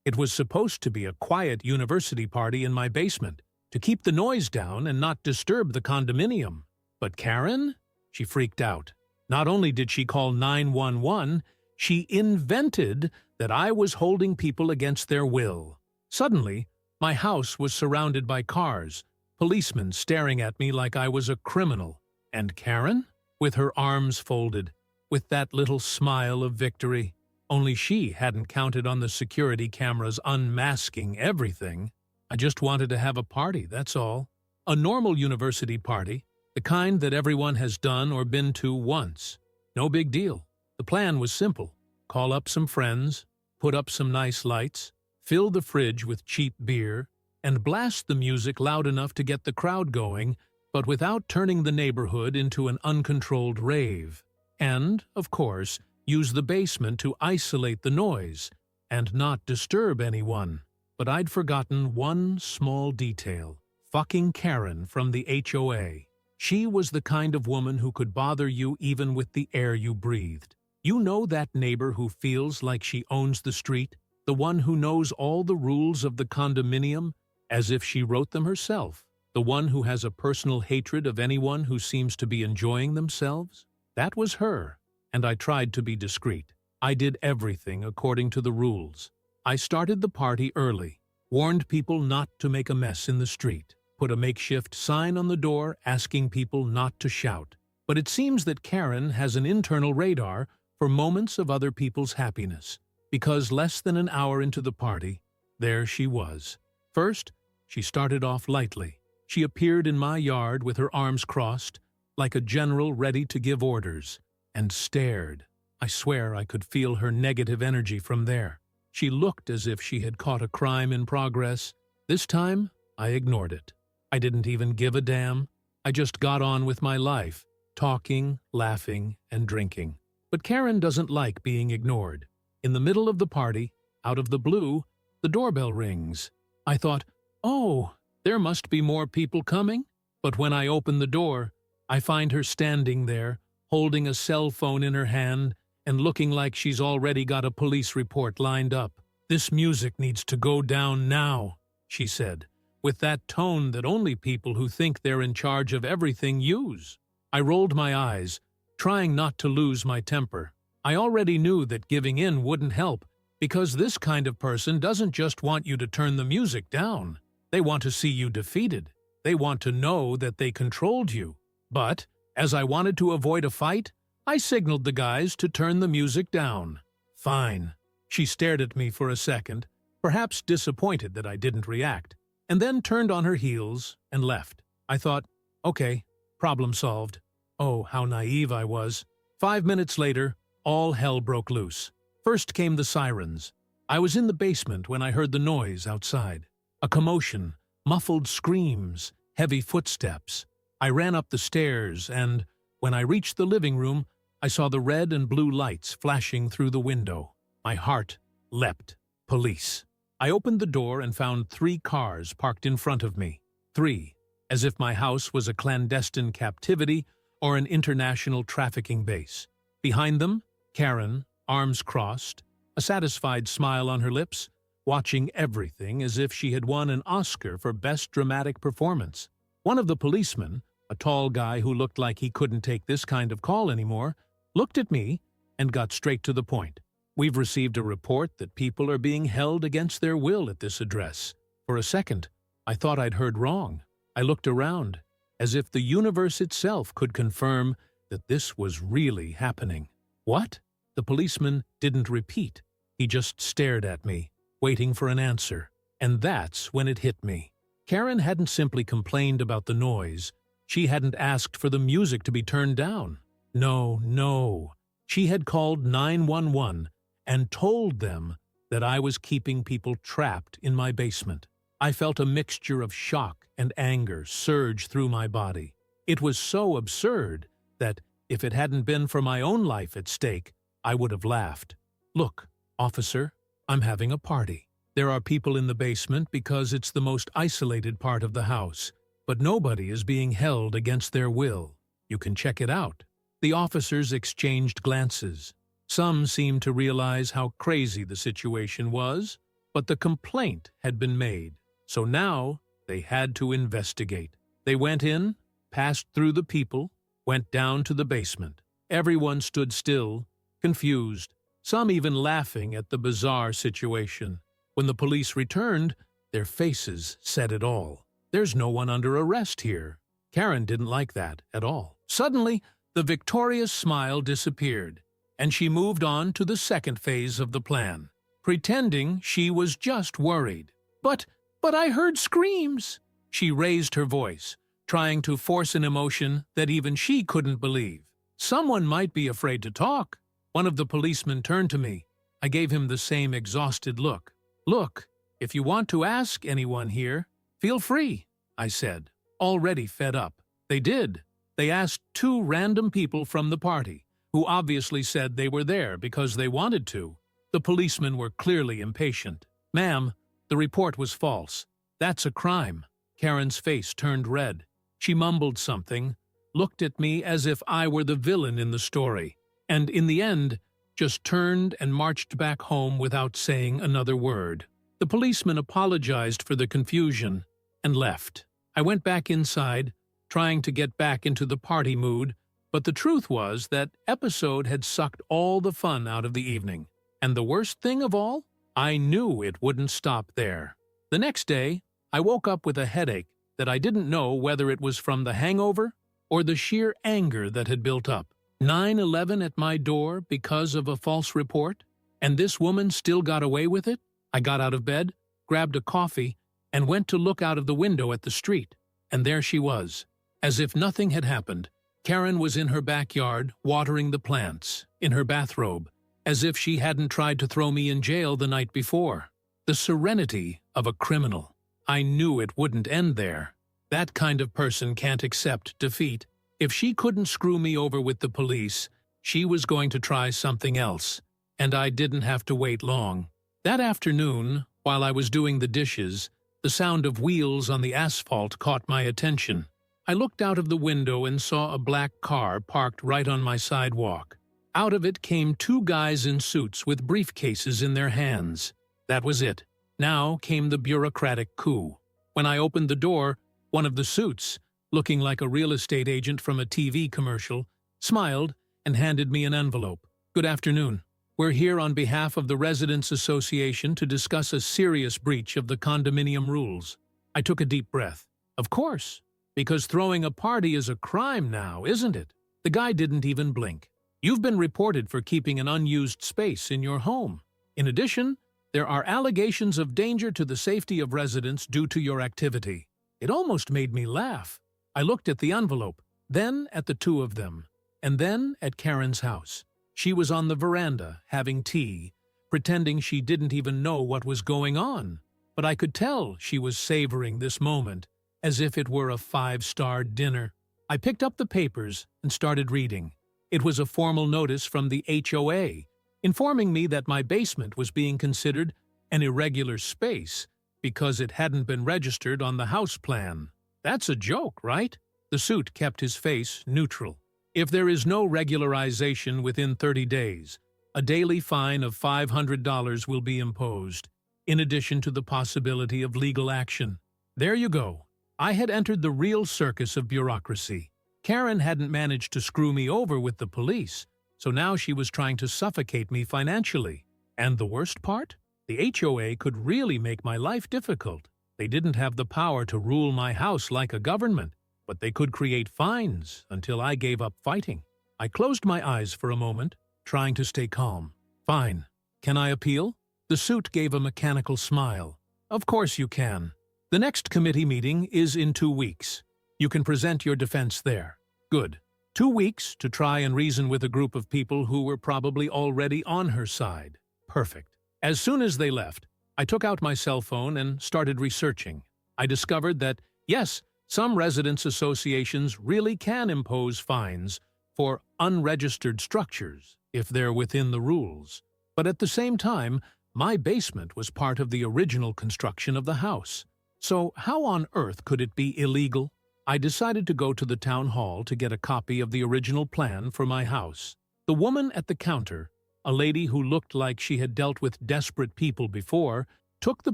It was supposed to be a quiet university party in my basement, to keep the noise down and not disturb the condominium. But Karen? She freaked out. Not only did she call 911, she invented that I was holding people against their will. Suddenly, my house was surrounded by cars, policemen staring at me like I was a criminal. And Karen? With her arms folded, with that little smile of victory. Only she hadn't counted on the security cameras unmasking everything. I just wanted to have a party, that's all. A normal university party, the kind that everyone has done or been to once. No big deal. The plan was simple. Call up some friends, put up some nice lights, fill the fridge with cheap beer, and blast the music loud enough to get the crowd going, but without turning the neighborhood into an uncontrolled rave. And, of course, use the basement to isolate the noise and not disturb anyone. But I'd forgotten one small detail. Fucking Karen from the HOA. She was the kind of woman who could bother you even with the air you breathed. You know that neighbor who feels like she owns the street? The one who knows all the rules of the condominium as if she wrote them herself? The one who has a personal hatred of anyone who seems to be enjoying themselves? That was her, and I tried to be discreet. I did everything according to the rules. I started the party early, warned people not to make a mess in the street, put a makeshift sign on the door asking people not to shout. But it seems that Karen has an internal radar for moments of other people's happiness, because less than an hour into the party, there she was. First, she started off lightly. She appeared in my yard with her arms crossed, like a general ready to give orders, and stared. I swear I could feel her negative energy from there. She looked as if she had caught a crime in progress. This time, I ignored it. I didn't even give a damn. I just got on with my life, talking, laughing, and drinking. But Karen doesn't like being ignored. In the middle of the party, out of the blue, the doorbell rings. I thought, oh, there must be more people coming. But when I open the door, I find her standing there, holding a cell phone in her hand and looking like she's already got a police report lined up. "This music needs to go down now," she said, with that tone that only people who think they're in charge of everything use. I rolled my eyes, trying not to lose my temper. I already knew that giving in wouldn't help, because this kind of person doesn't just want you to turn the music down. They want to see you defeated. They want to know that they controlled you. But, as I wanted to avoid a fight, I signaled the guys to turn the music down. Fine. She stared at me for a second, perhaps disappointed that I didn't react, and then turned on her heels and left. I thought, okay, problem solved. Oh, how naive I was. 5 minutes later, all hell broke loose. First came the sirens. I was in the basement when I heard the noise outside. A commotion, muffled screams, heavy footsteps. I ran up the stairs and, when I reached the living room, I saw the red and blue lights flashing through the window. My heart leapt. Police. I opened the door and found 3 cars parked in front of me. 3, as if my house was a clandestine captivity or an international trafficking base. Behind them, Karen, arms crossed, a satisfied smile on her lips, watching everything as if she had won an Oscar for Best Dramatic Performance. One of the policemen, a tall guy who looked like he couldn't take this kind of call anymore, looked at me and got straight to the point. "We've received a report that people are being held against their will at this address." For a second, I thought I'd heard wrong. I looked around, as if the universe itself could confirm that this was really happening. "What?" The policeman didn't repeat. He just stared at me, waiting for an answer. And that's when it hit me. Karen hadn't simply complained about the noise. She hadn't asked for the music to be turned down. No. She had called 911 and told them that I was keeping people trapped in my basement. I felt a mixture of shock and anger surge through my body. It was so absurd that, if it hadn't been for my own life at stake, I would have laughed. "Look, officer, I'm having a party. There are people in the basement because it's the most isolated part of the house, but nobody is being held against their will. You can check it out." The officers exchanged glances. Some seemed to realize how crazy the situation was. But the complaint had been made, so now they had to investigate. They went in, passed through the people, went down to the basement. Everyone stood still, confused, some even laughing at the bizarre situation. When the police returned, their faces said it all. There's no one under arrest here. Karen didn't like that at all. Suddenly, the victorious smile disappeared, and she moved on to the second phase of the plan, pretending she was just worried. But I heard screams. She raised her voice, trying to force an emotion that even she couldn't believe. Someone might be afraid to talk. One of the policemen turned to me. I gave him the same exhausted look. Look, if you want to ask anyone here, feel free, I said, already fed up. They did. They asked 2 random people from the party, who obviously said they were there because they wanted to. The policemen were clearly impatient. Ma'am, the report was false. That's a crime. Karen's face turned red. She mumbled something, looked at me as if I were the villain in the story, and in the end, just turned and marched back home without saying another word. The policeman apologized for the confusion and left. I went back inside, trying to get back into the party mood, but the truth was that episode had sucked all the fun out of the evening. And the worst thing of all, I knew it wouldn't stop there. The next day, I woke up with a headache that I didn't know whether it was from the hangover or the sheer anger that had built up. 9/11 at my door because of a false report, and this woman still got away with it? I got out of bed, grabbed a coffee, and went to look out of the window at the street. And there she was. As if nothing had happened, Karen was in her backyard watering the plants, in her bathrobe, as if she hadn't tried to throw me in jail the night before. The serenity of a criminal. I knew it wouldn't end there. That kind of person can't accept defeat. If she couldn't screw me over with the police, she was going to try something else, and I didn't have to wait long. That afternoon, while I was doing the dishes, the sound of wheels on the asphalt caught my attention. I looked out of the window and saw a black car parked right on my sidewalk. Out of it came 2 guys in suits with briefcases in their hands. That was it. Now came the bureaucratic coup. When I opened the door, one of the suits, looking like a real estate agent from a TV commercial, smiled and handed me an envelope. Good afternoon. We're here on behalf of the Residents Association to discuss a serious breach of the condominium rules. I took a deep breath. Of course, because throwing a party is a crime now, isn't it? The guy didn't even blink. You've been reported for keeping an unused space in your home. In addition, there are allegations of danger to the safety of residents due to your activity. It almost made me laugh. I looked at the envelope, then at the 2 of them, and then at Karen's house. She was on the veranda, having tea, pretending she didn't even know what was going on. But I could tell she was savoring this moment, as if it were a 5-star dinner. I picked up the papers and started reading. It was a formal notice from the HOA, informing me that my basement was being considered an irregular space because it hadn't been registered on the house plan. That's a joke, right? The suit kept his face neutral. If there is no regularization within 30 days, a daily fine of $500 will be imposed, in addition to the possibility of legal action. There you go. I had entered the real circus of bureaucracy. Karen hadn't managed to screw me over with the police, so now she was trying to suffocate me financially. And the worst part? The HOA could really make my life difficult. They didn't have the power to rule my house like a government, but they could create fines until I gave up fighting. I closed my eyes for a moment, trying to stay calm. Fine. Can I appeal? The suit gave a mechanical smile. Of course you can. The next committee meeting is in 2 weeks. You can present your defense there. Good. 2 weeks to try and reason with a group of people who were probably already on her side. Perfect. As soon as they left, I took out my cell phone and started researching. I discovered that, yes, some residents' associations really can impose fines for unregistered structures if they're within the rules. But at the same time, my basement was part of the original construction of the house. So how on earth could it be illegal? I decided to go to the town hall to get a copy of the original plan for my house. The woman at the counter, a lady who looked like she had dealt with desperate people before, took the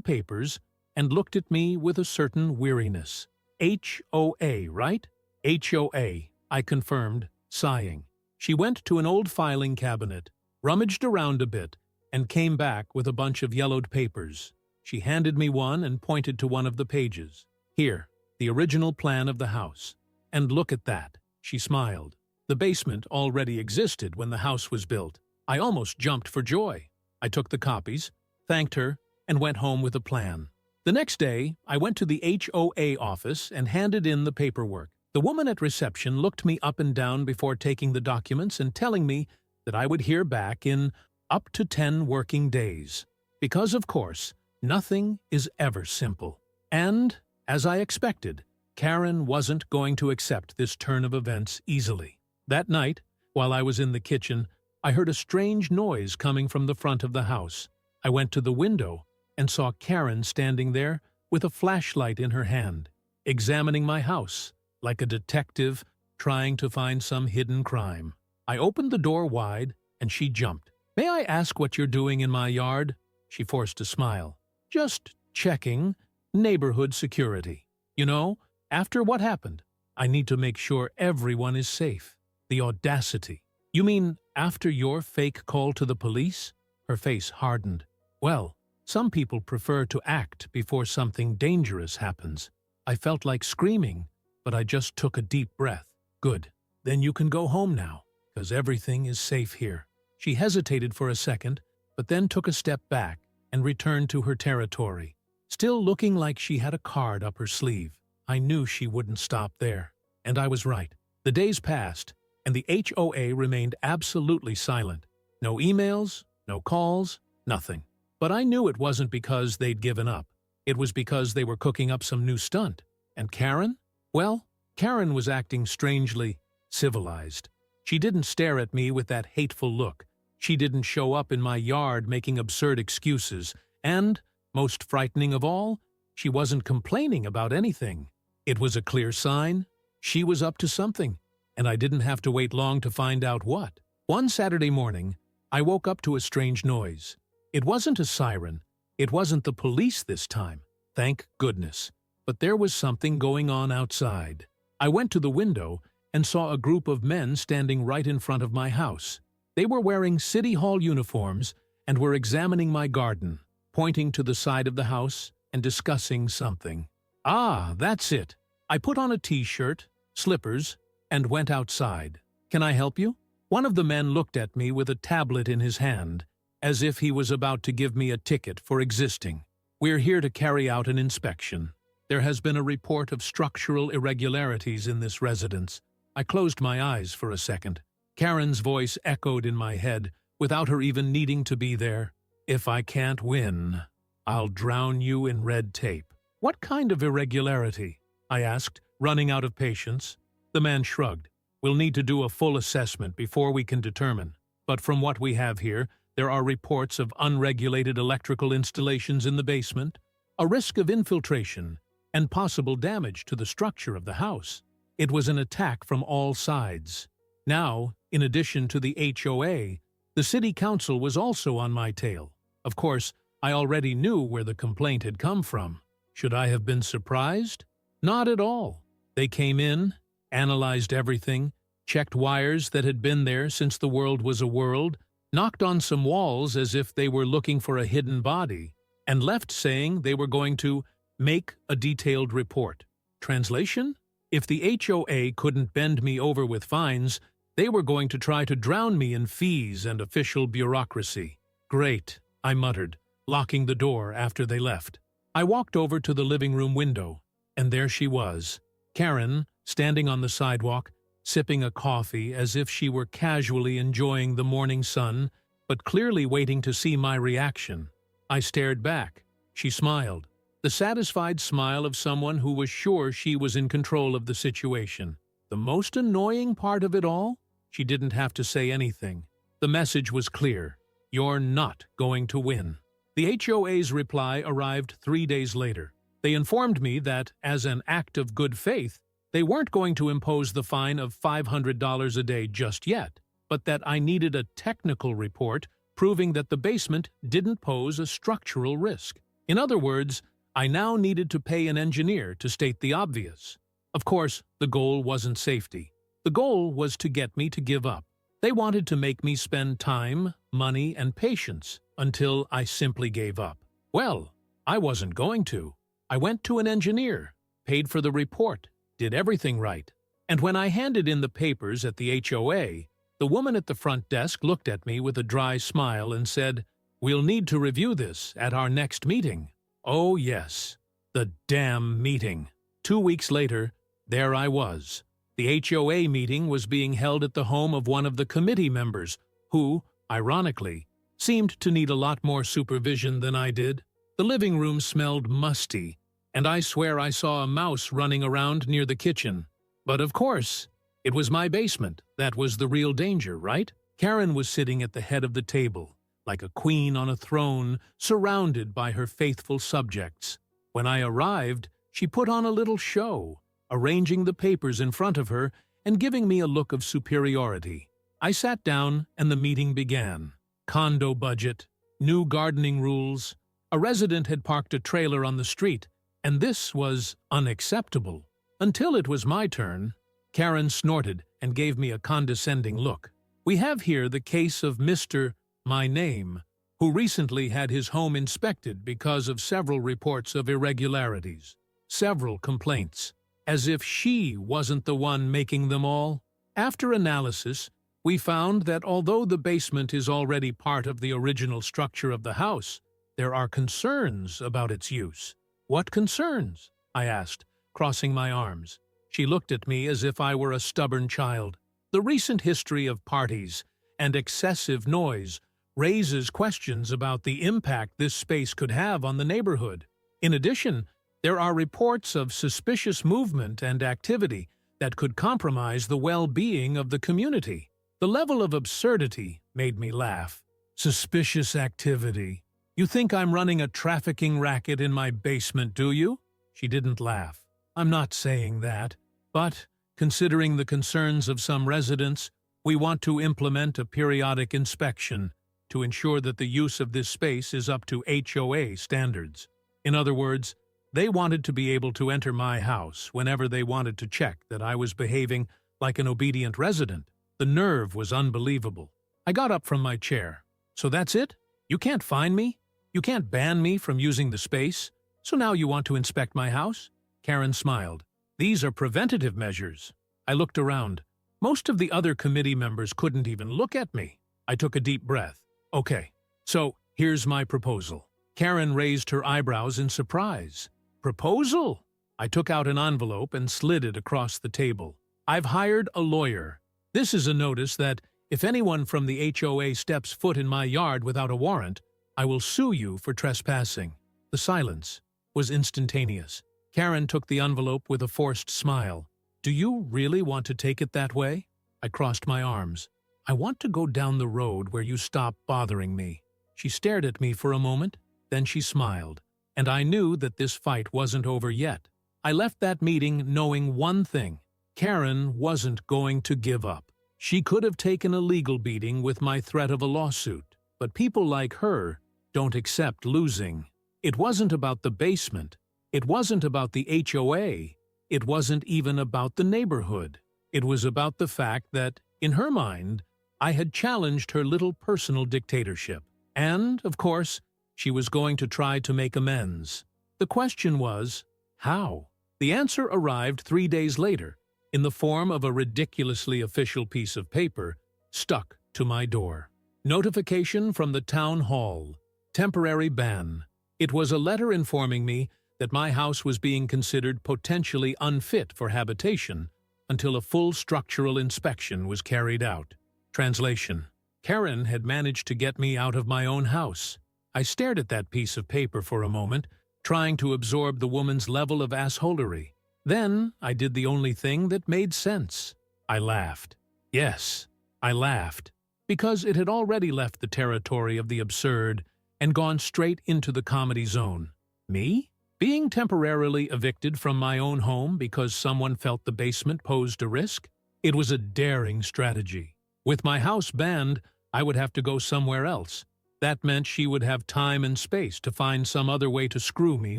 papers, and looked at me with a certain weariness. HOA, right? HOA, I confirmed, sighing. She went to an old filing cabinet, rummaged around a bit, and came back with a bunch of yellowed papers. She handed me one and pointed to one of the pages. Here, the original plan of the house. And look at that. She smiled. The basement already existed when the house was built. I almost jumped for joy. I took the copies, thanked her, and went home with a plan. The next day, I went to the HOA office and handed in the paperwork. The woman at reception looked me up and down before taking the documents and telling me that I would hear back in up to 10 working days. Because, of course, nothing is ever simple. And, as I expected, Karen wasn't going to accept this turn of events easily. That night, while I was in the kitchen, I heard a strange noise coming from the front of the house. I went to the window and saw Karen standing there with a flashlight in her hand, examining my house like a detective trying to find some hidden crime. I opened the door wide, and she jumped. "May I ask what you're doing in my yard?" She forced a smile. "Just checking neighborhood security. You know, after what happened, I need to make sure everyone is safe." The audacity. "You mean after your fake call to the police?" Her face hardened. "Well, some people prefer to act before something dangerous happens." I felt like screaming, but I just took a deep breath. "Good. Then you can go home now, because everything is safe here." She hesitated for a second, but then took a step back and returned to her territory, still looking like she had a card up her sleeve. I knew she wouldn't stop there, and I was right. The days passed, and the HOA remained absolutely silent. No emails, no calls, nothing. But I knew it wasn't because they'd given up. It was because they were cooking up some new stunt. And Karen? Well, Karen was acting strangely civilized. She didn't stare at me with that hateful look. She didn't show up in my yard making absurd excuses. And, most frightening of all, she wasn't complaining about anything. It was a clear sign. She was up to something, and I didn't have to wait long to find out what. One Saturday morning, I woke up to a strange noise. It wasn't a siren. It wasn't the police this time, thank goodness. But there was something going on outside. I went to the window and saw a group of men standing right in front of my house. They were wearing City Hall uniforms and were examining my garden, pointing to the side of the house and discussing something. Ah, that's it. I put on a t-shirt, slippers, and went outside. "Can I help you?" One of the men looked at me with a tablet in his hand, as if he was about to give me a ticket for existing. "We're here to carry out an inspection. There has been a report of structural irregularities in this residence." I closed my eyes for a second. Karen's voice echoed in my head, without her even needing to be there. "If I can't win, I'll drown you in red tape." "What kind of irregularity?" I asked, running out of patience. The man shrugged. "We'll need to do a full assessment before we can determine. But from what we have here, there are reports of unregulated electrical installations in the basement, a risk of infiltration, and possible damage to the structure of the house. It was an attack from all sides. Now, in addition to the HOA, the city council was also on my tail. Of course, I already knew where the complaint had come from. Should I have been surprised? Not at all. They came in, analyzed everything, checked wires that had been there since the world was a world, knocked on some walls as if they were looking for a hidden body, and left saying they were going to make a detailed report. Translation? If the HOA couldn't bend me over with fines, they were going to try to drown me in fees and official bureaucracy. "Great," I muttered, locking the door after they left. I walked over to the living room window, and there she was, Karen, standing on the sidewalk, sipping a coffee as if she were casually enjoying the morning sun, but clearly waiting to see my reaction. I stared back. She smiled, the satisfied smile of someone who was sure she was in control of the situation. The most annoying part of it all? She didn't have to say anything. The message was clear. You're not going to win. The HOA's reply arrived 3 days later. They informed me that, as an act of good faith, they weren't going to impose the fine of $500 a day just yet, but that I needed a technical report proving that the basement didn't pose a structural risk. In other words, I now needed to pay an engineer to state the obvious. Of course, the goal wasn't safety. The goal was to get me to give up. They wanted to make me spend time, money, and patience until I simply gave up. Well, I wasn't going to. I went to an engineer, paid for the report, did everything right. And when I handed in the papers at the HOA, the woman at the front desk looked at me with a dry smile and said, "We'll need to review this at our next meeting." Oh yes, the damn meeting. 2 weeks later, there I was. The HOA meeting was being held at the home of one of the committee members, who, ironically, seemed to need a lot more supervision than I did. The living room smelled musty, and I swear I saw a mouse running around near the kitchen. But of course, it was my basement. That was the real danger, right? Karen was sitting at the head of the table, like a queen on a throne, surrounded by her faithful subjects. When I arrived, she put on a little show, arranging the papers in front of her and giving me a look of superiority. I sat down and the meeting began. Condo budget, new gardening rules. A resident had parked a trailer on the street, and this was unacceptable. Until it was my turn, Karen snorted and gave me a condescending look. We have here the case of Mr. My Name, who recently had his home inspected because of several reports of irregularities, several complaints, as if she wasn't the one making them all. After analysis, we found that although the basement is already part of the original structure of the house, there are concerns about its use. What concerns? I asked, crossing my arms. She looked at me as if I were a stubborn child. The recent history of parties and excessive noise raises questions about the impact this space could have on the neighborhood. In addition, there are reports of suspicious movement and activity that could compromise the well-being of the community. The level of absurdity made me laugh. Suspicious activity. You think I'm running a trafficking racket in my basement, do you? She didn't laugh. I'm not saying that, but, considering the concerns of some residents, we want to implement a periodic inspection to ensure that the use of this space is up to HOA standards. In other words, they wanted to be able to enter my house whenever they wanted to check that I was behaving like an obedient resident. The nerve was unbelievable. I got up from my chair. So that's it? You can't fine me? You can't ban me from using the space? So now you want to inspect my house? Karen smiled. These are preventative measures. I looked around. Most of the other committee members couldn't even look at me. I took a deep breath. Okay, so here's my proposal. Karen raised her eyebrows in surprise. Proposal? I took out an envelope and slid it across the table. I've hired a lawyer. This is a notice that if anyone from the HOA steps foot in my yard without a warrant, I will sue you for trespassing. The silence was instantaneous. Karen took the envelope with a forced smile. Do you really want to take it that way? I crossed my arms. I want to go down the road where you stop bothering me. She stared at me for a moment, then she smiled, and I knew that this fight wasn't over yet. I left that meeting knowing one thing. Karen wasn't going to give up. She could have taken a legal beating with my threat of a lawsuit, but people like her don't accept losing. It wasn't about the basement. It wasn't about the HOA. It wasn't even about the neighborhood. It was about the fact that, in her mind, I had challenged her little personal dictatorship. And, of course, she was going to try to make amends. The question was, how? The answer arrived 3 days later, in the form of a ridiculously official piece of paper stuck to my door. Notification from the town hall. Temporary ban. It was a letter informing me that my house was being considered potentially unfit for habitation until a full structural inspection was carried out. Translation. Karen had managed to get me out of my own house. I stared at that piece of paper for a moment, trying to absorb the woman's level of assholery. Then I did the only thing that made sense. I laughed. Yes, I laughed, because it had already left the territory of the absurd and gone straight into the comedy zone. Me? Being temporarily evicted from my own home because someone felt the basement posed a risk? It was a daring strategy. With my house banned, I would have to go somewhere else. That meant she would have time and space to find some other way to screw me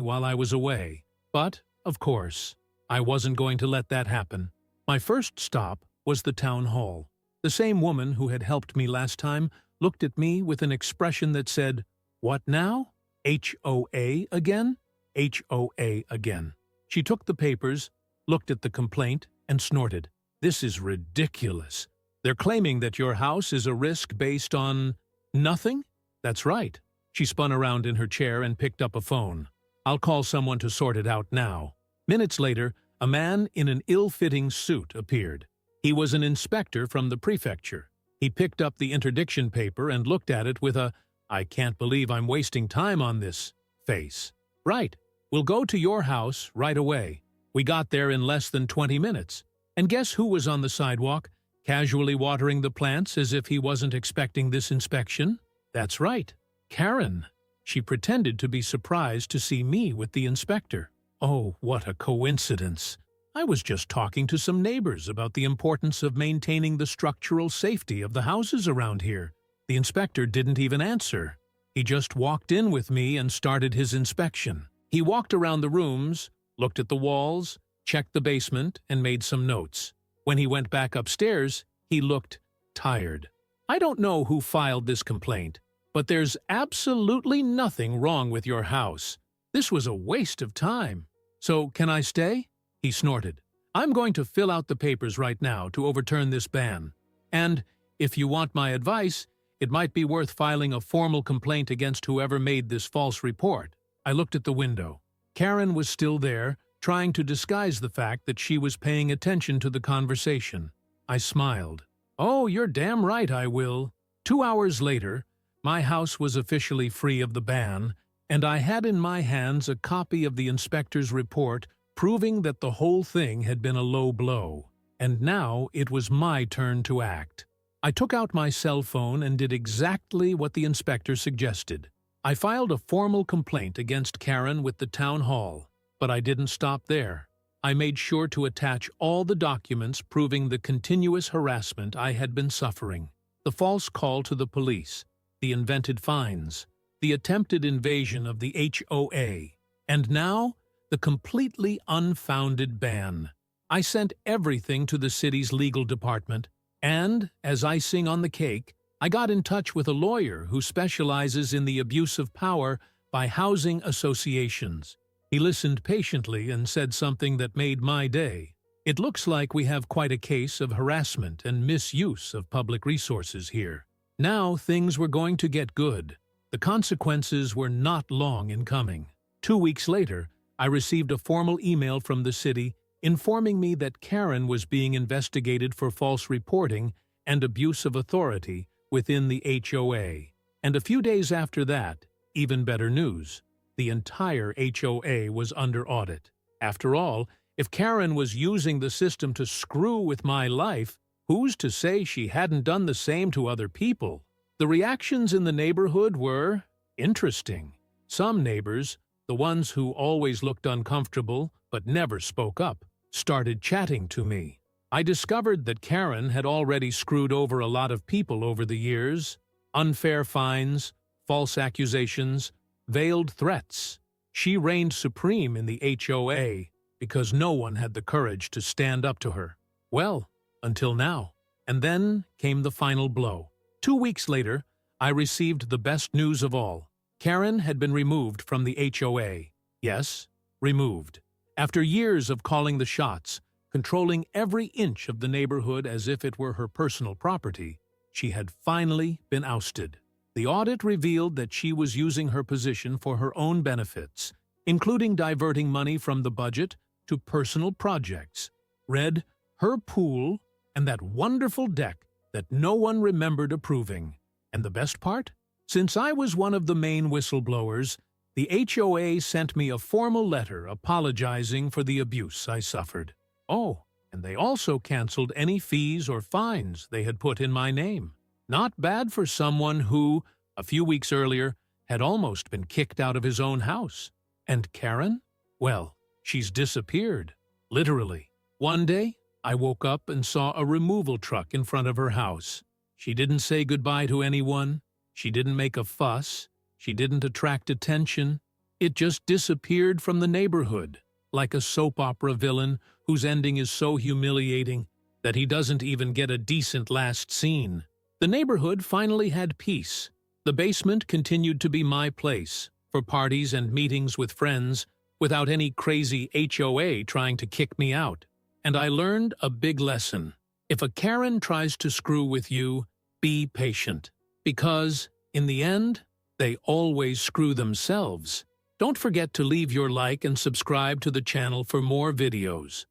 while I was away. But, of course, I wasn't going to let that happen. My first stop was the town hall. The same woman who had helped me last time looked at me with an expression that said, "What now? HOA again? HOA again." She took the papers, looked at the complaint, and snorted. "This is ridiculous. They're claiming that your house is a risk based on nothing?" "That's right." She spun around in her chair and picked up a phone. "I'll call someone to sort it out now." Minutes later, a man in an ill-fitting suit appeared. He was an inspector from the prefecture. He picked up the interdiction paper and looked at it with a "I can't believe I'm wasting time on this" face. "Right. We'll go to your house right away." We got there in less than 20 minutes. And guess who was on the sidewalk, casually watering the plants as if he wasn't expecting this inspection? That's right, Karen. She pretended to be surprised to see me with the inspector. Oh, what a coincidence. I was just talking to some neighbors about the importance of maintaining the structural safety of the houses around here. The inspector didn't even answer. He just walked in with me and started his inspection. He walked around the rooms, looked at the walls, checked the basement, and made some notes. When he went back upstairs, he looked tired. "I don't know who filed this complaint, but there's absolutely nothing wrong with your house. This was a waste of time. So, can I stay?" He snorted. "I'm going to fill out the papers right now to overturn this ban. And, if you want my advice, it might be worth filing a formal complaint against whoever made this false report." I looked at the window. Karen was still there, trying to disguise the fact that she was paying attention to the conversation. I smiled. "Oh, you're damn right I will." 2 hours later, my house was officially free of the ban, and I had in my hands a copy of the inspector's report proving that the whole thing had been a low blow. And now it was my turn to act. I took out my cell phone and did exactly what the inspector suggested. I filed a formal complaint against Karen with the town hall, but I didn't stop there. I made sure to attach all the documents proving the continuous harassment I had been suffering. The false call to the police, the invented fines, the attempted invasion of the HOA, and now the completely unfounded ban. I sent everything to the city's legal department, and, as icing on the cake, I got in touch with a lawyer who specializes in the abuse of power by housing associations. He listened patiently and said something that made my day. "It looks like we have quite a case of harassment and misuse of public resources here." Now things were going to get good. The consequences were not long in coming. 2 weeks later, I received a formal email from the city informing me that Karen was being investigated for false reporting and abuse of authority within the HOA. And a few days after that, even better news, the entire HOA was under audit. After all, if Karen was using the system to screw with my life, who's to say she hadn't done the same to other people? The reactions in the neighborhood were interesting. Some neighbors, the ones who always looked uncomfortable but never spoke up, started chatting to me. I discovered that Karen had already screwed over a lot of people over the years. Unfair fines, false accusations, veiled threats. She reigned supreme in the HOA because no one had the courage to stand up to her. Well, until now. And then came the final blow. 2 weeks later, I received the best news of all. Karen had been removed from the HOA. Yes, removed. After years of calling the shots, controlling every inch of the neighborhood as if it were her personal property, she had finally been ousted. The audit revealed that she was using her position for her own benefits, including diverting money from the budget to personal projects. Read, her pool, and that wonderful deck that no one remembered approving. And the best part? Since I was one of the main whistleblowers, the HOA sent me a formal letter apologizing for the abuse I suffered. Oh, and they also canceled any fees or fines they had put in my name. Not bad for someone who, a few weeks earlier, had almost been kicked out of his own house. And Karen? Well, she's disappeared. Literally. One day, I woke up and saw a removal truck in front of her house. She didn't say goodbye to anyone, She didn't make a fuss. She didn't attract attention. It just disappeared from the neighborhood, like a soap opera villain whose ending is so humiliating that he doesn't even get a decent last scene. The neighborhood finally had peace. The basement continued to be my place for parties and meetings with friends without any crazy HOA trying to kick me out. And I learned a big lesson. If a Karen tries to screw with you, be patient. Because, in the end, they always screw themselves. Don't forget to leave your like and subscribe to the channel for more videos.